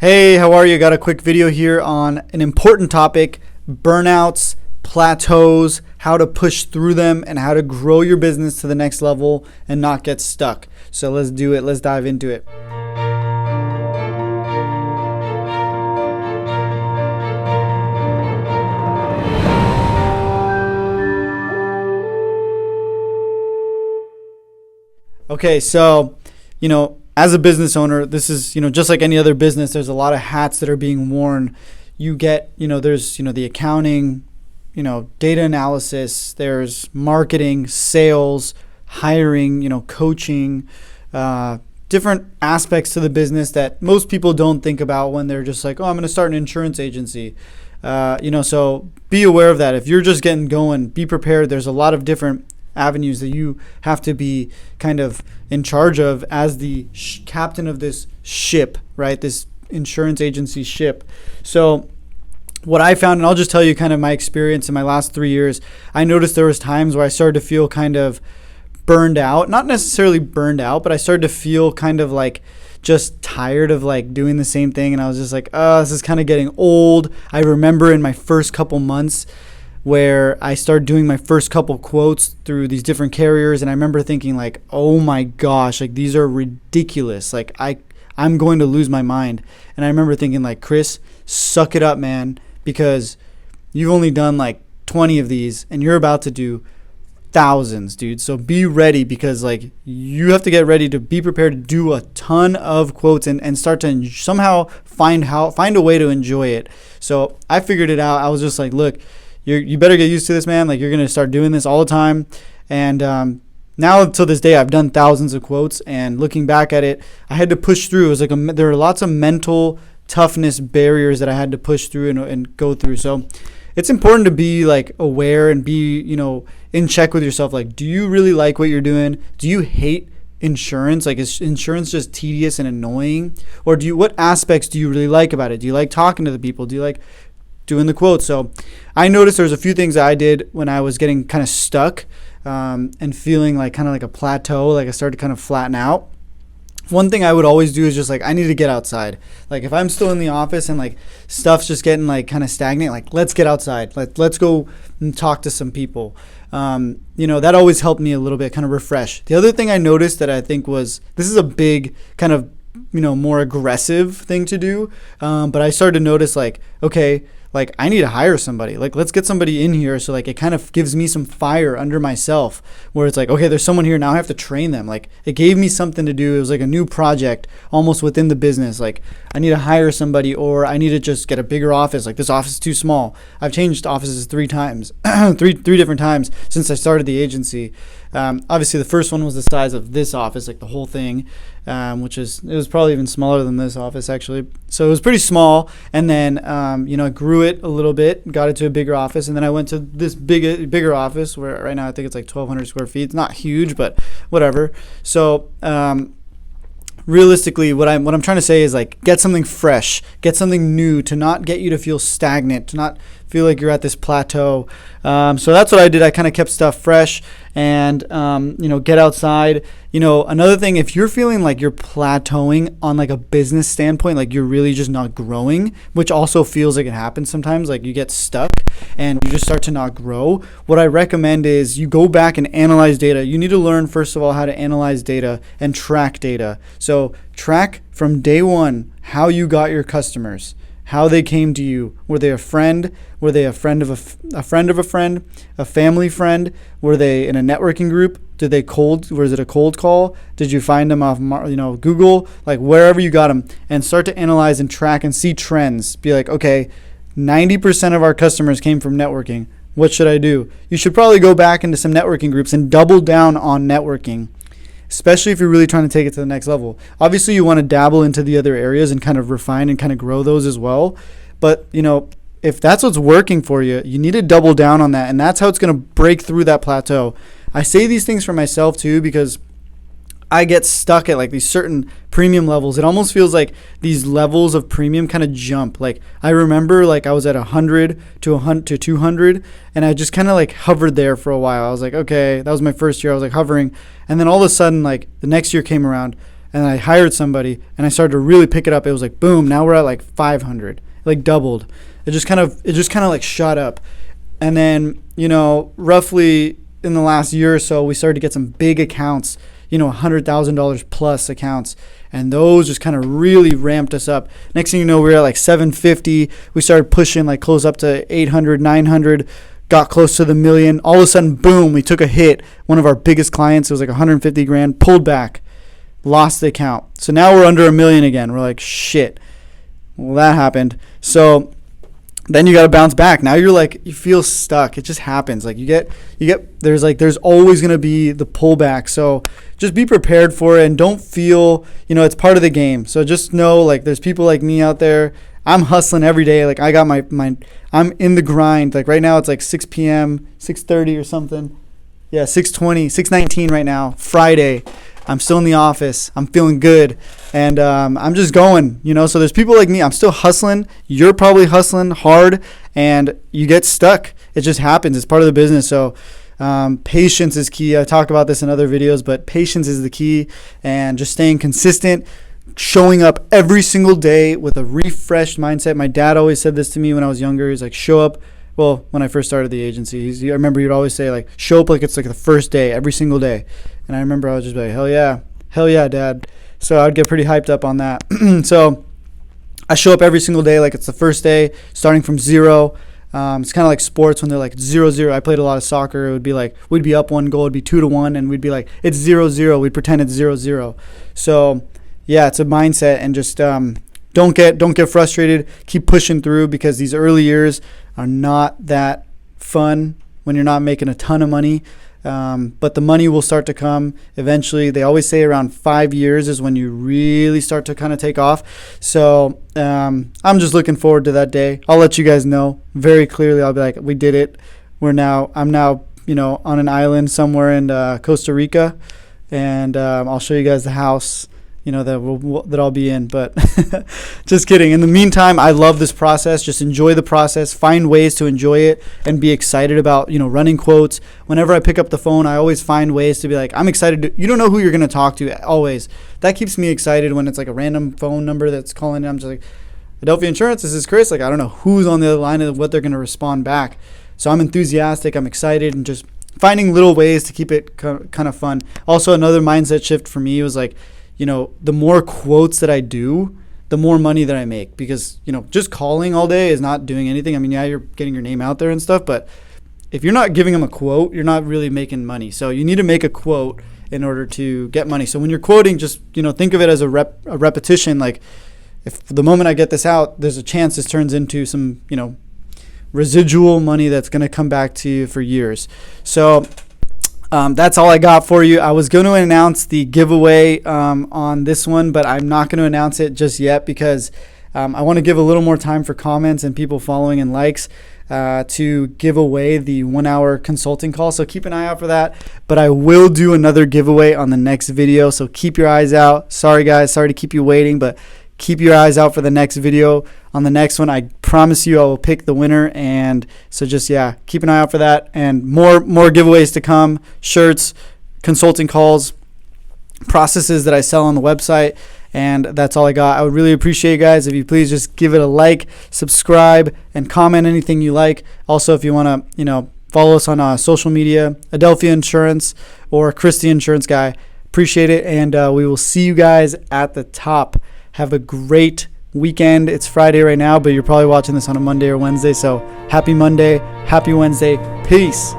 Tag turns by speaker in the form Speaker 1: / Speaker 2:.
Speaker 1: Hey, how are you? Got a quick video here on an important topic: burnouts, plateaus, how to push through them, and how to grow your business to the next level and not get stuck. So let's do it. Let's dive into it. Okay, so, as a business owner, this is, just like any other business, there's a lot of hats that are being worn. You get, there's, the accounting, data analysis, there's marketing, sales, hiring, coaching, different aspects to the business that most people don't think about when they're just like, oh, I'm going to start an insurance agency. So be aware of that. If you're just getting going, be prepared. There's a lot of different avenues that you have to be kind of in charge of as the captain of this ship, right? This insurance agency ship. So what I found, and I'll just tell you kind of my experience in my last 3 years, I noticed there was times where I started to feel kind of burned out, not necessarily burned out, but I started to feel kind of like just tired of like doing the same thing. And I was just like, oh, this is kind of getting old. I remember in my first couple months where I started doing my first couple quotes through these different carriers, and I remember thinking like, oh my gosh, like these are ridiculous. Like I'm going to lose my mind. And I remember thinking like, Chris, suck it up, man, because you've only done like 20 of these and you're about to do thousands, dude. So be ready, because like you have to get ready to be prepared to do a ton of quotes and start to somehow find a way to enjoy it. So I figured it out. I was just like, look, you better get used to this, man. Like you're going to start doing this all the time. And now to this day, I've done thousands of quotes, and looking back at it, I had to push through. It was like there were lots of mental toughness barriers that I had to push through and go through. So it's important to be like aware and be, in check with yourself. Like, do you really like what you're doing? Do you hate insurance? Like, is insurance just tedious and annoying? Or what aspects do you really like about it? Do you like talking to the people? Do you like doing the quotes? So I noticed there's a few things that I did when I was getting kind of stuck and feeling like kind of like a plateau, like I started to kind of flatten out. One thing I would always do is just like, I need to get outside. Like if I'm still in the office and like stuff's just getting like kind of stagnant, like let's get outside. Let's go and talk to some people. That always helped me a little bit, kind of refresh. The other thing I noticed that I think this is a big kind of, more aggressive thing to do. But I started to notice like, okay, like I need to hire somebody. Like let's get somebody in here. So like it kind of gives me some fire under myself, where it's like, okay, there's someone here now. I have to train them. Like it gave me something to do. It was like a new project almost within the business. Like I need to hire somebody, or I need to just get a bigger office. Like this office is too small. I've changed offices 3 times, three different times since I started the agency. Obviously the first one was the size of this office, like the whole thing, it was probably even smaller than this office actually. So it was pretty small. And then, I grew it a little bit, got it to a bigger office. And then I went to this bigger office where right now I think it's like 1,200 square feet. It's not huge, but whatever. So, realistically, what I'm trying to say is like, get something fresh, get something new, to not get you to feel stagnant, to not feel like you're at this plateau. So that's what I did. I kind of kept stuff fresh and, get outside. Another thing, if you're feeling like you're plateauing on like a business standpoint, like you're really just not growing, which also feels like it happens sometimes, like you get stuck and you just start to not grow. What I recommend is you go back and analyze data. You need to learn, first of all, how to analyze data and track data. So track from day one how you got your customers, how they came to you. Were they a friend? Were they a friend of a friend of a friend, a family friend? Were they in a networking group? Was it a cold call? Did you find them off, Google? Like wherever you got them, and start to analyze and track and see trends. Be like, okay, 90% of our customers came from networking. What should I do? You should probably go back into some networking groups and double down on networking, especially if you're really trying to take it to the next level. Obviously, you want to dabble into the other areas and kind of refine and kind of grow those as well. But, if that's what's working for you, you need to double down on that. And that's how it's going to break through that plateau. I say these things for myself too, because I get stuck at like these certain premium levels. It almost feels like these levels of premium kind of jump. Like I remember like I was at 100 to 200, and I just kind of like hovered there for a while. I was like, okay, that was my first year. I was like hovering. And then all of a sudden, like the next year came around and I hired somebody, and I started to really pick it up. It was like boom, now we're at like 500, like doubled. It just kind of like shot up. And then, roughly in the last year or so, we started to get some big accounts, $100,000 plus accounts. And those just kind of really ramped us up. Next thing you know, we were at like 750. We started pushing like close up to 800, 900, got close to the million. All of a sudden, boom, we took a hit. One of our biggest clients, it was like 150 grand, pulled back, lost the account. So now we're under $1 million again. We're like, shit. Well, that happened. So then you got to bounce back. Now you're like, you feel stuck. It just happens. Like there's always going to be the pullback. So just be prepared for it and don't feel, it's part of the game. So just know, like, there's people like me out there. I'm hustling every day. Like I got I'm in the grind. Like right now it's like 6 p.m., 6:30 or something. Yeah, 6:20, 6:19 right now, Friday. I'm still in the office. I'm feeling good. And I'm just going, So there's people like me. I'm still hustling. You're probably hustling hard. And you get stuck. It just happens. It's part of the business. So patience is key. I talk about this in other videos. But patience is the key. And just staying consistent. Showing up every single day with a refreshed mindset. My dad always said this to me when I was younger. He's like, show up. Well, when I first started the agency, I remember he'd always say, like, show up like it's like the first day, every single day. And I remember I was just like, hell yeah, Dad. So I'd get pretty hyped up on that. So I show up every single day like it's the first day, starting from zero. It's kind of like sports when they're like 0-0. I played a lot of soccer. It would be like we'd be up one goal, it'd be 2-1, and we'd be like it's 0-0. We'd pretend it's 0-0. So yeah, it's a mindset, and just don't get frustrated. Keep pushing through, because these early years are not that fun when you're not making a ton of money. But the money will start to come eventually. They always say around 5 years is when you really start to kind of take off. So I'm just looking forward to that day. I'll let you guys know very clearly. I'll be like, we did it. I'm now on an island somewhere in Costa Rica, and I'll show you guys the house that I'll be in. But just kidding. In the meantime, I love this process. Just enjoy the process. Find ways to enjoy it and be excited about, running quotes. Whenever I pick up the phone, I always find ways to be like, I'm excited. You don't know who you're going to talk to always. That keeps me excited when it's like a random phone number that's calling in. I'm just like, Adelfia Insurance, this is Chris. Like, I don't know who's on the other line and what they're going to respond back. So I'm enthusiastic. I'm excited, and just finding little ways to keep it kind of fun. Also, another mindset shift for me was like, the more quotes that I do, the more money that I make, because, just calling all day is not doing anything. I mean, yeah, you're getting your name out there and stuff, but if you're not giving them a quote, you're not really making money. So you need to make a quote in order to get money. So when you're quoting, just, think of it as a repetition. Like, if the moment I get this out, there's a chance this turns into some, residual money that's going to come back to you for years. So that's all I got for you. I was going to announce the giveaway on this one, but I'm not going to announce it just yet, because I want to give a little more time for comments and people following and likes to give away the 1 hour consulting call. So keep an eye out for that. But I will do another giveaway on the next video. So keep your eyes out. Sorry, guys. Sorry to keep you waiting, but keep your eyes out for the next video. On the next one, I promise you I will pick the winner. And so just, keep an eye out for that. And more giveaways to come. Shirts, consulting calls, processes that I sell on the website. And that's all I got. I would really appreciate you guys if you please just give it a like, subscribe, and comment anything you like. Also, if you want to, follow us on social media, Adelfia Insurance or Chris the Insurance Guy. Appreciate it. And we will see you guys at the top. Have a great weekend. It's Friday right now, but you're probably watching this on a Monday or Wednesday. So happy Monday, happy Wednesday. Peace.